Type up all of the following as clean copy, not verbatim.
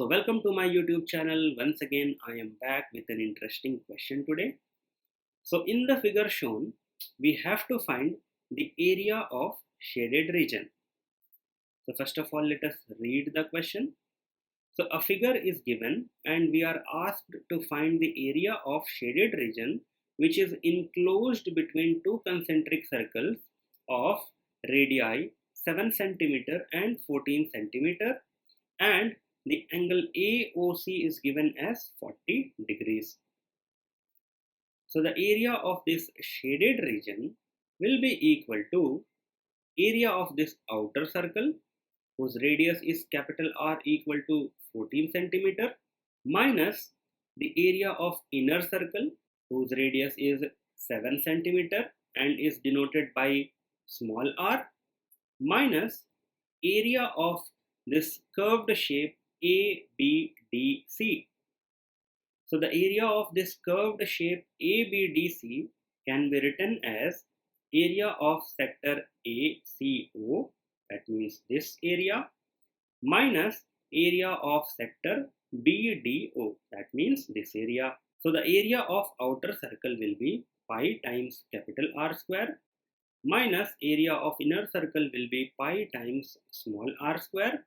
So welcome to my YouTube channel. Once again, I am back with an interesting question today. So in the figure shown, we have to find the area of shaded region. So first of all, let us read the question. So a figure is given and we are asked to find the area of shaded region which is enclosed between two concentric circles of radii 7 cm and 14 cm, and the angle AOC is given as 40 degrees. So the area of this shaded region will be equal to area of this outer circle whose radius is capital R equal to 14 cm minus the area of inner circle whose radius is 7 cm and is denoted by small r minus area of this curved shape ABDC. So the area of this curved shape ABDC can be written as area of sector ACO, that means this area, minus area of sector BDO, that means this area. So the area of outer circle will be pi times capital R square minus area of inner circle will be pi times small r square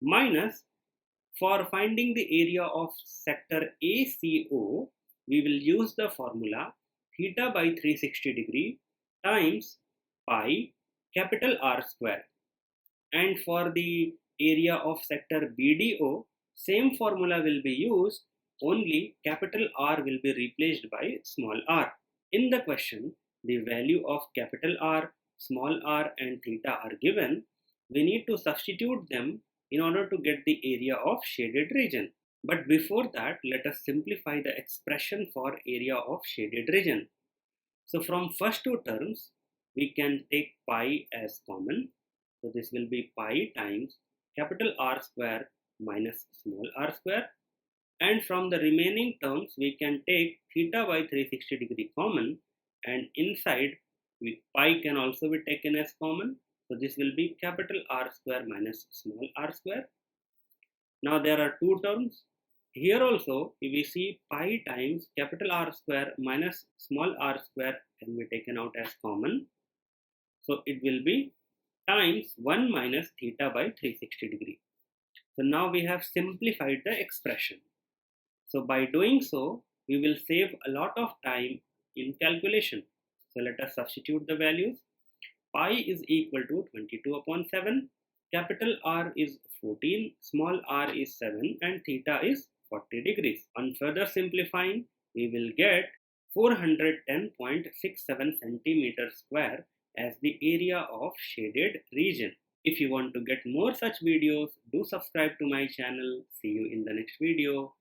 minus, for finding the area of sector ACO, we will use the formula theta by 360 degree times pi capital R square. And for the area of sector BDO, same formula will be used, only capital R will be replaced by small r. In the question, the value of capital R, small r and theta are given. We need to substitute them in order to get the area of shaded region. But before that, let us simplify the expression for area of shaded region. So from first two terms, we can take pi as common. So this will be pi times capital R square minus small r square. And from the remaining terms, we can take theta by 360 degree common, and inside pi can also be taken as common. So this will be capital R square minus small r square. Now there are two terms. Here also we see pi times capital R square minus small r square can be taken out as common. So it will be times 1 minus theta by 360 degree. So now we have simplified the expression. So by doing so, we will save a lot of time in calculation. So let us substitute the values. Pi is equal to 22 upon 7, capital R is 14, small r is 7 and theta is 40 degrees. On further simplifying, we will get 410.67 centimeters square as the area of shaded region. If you want to get more such videos, do subscribe to my channel. See you in the next video.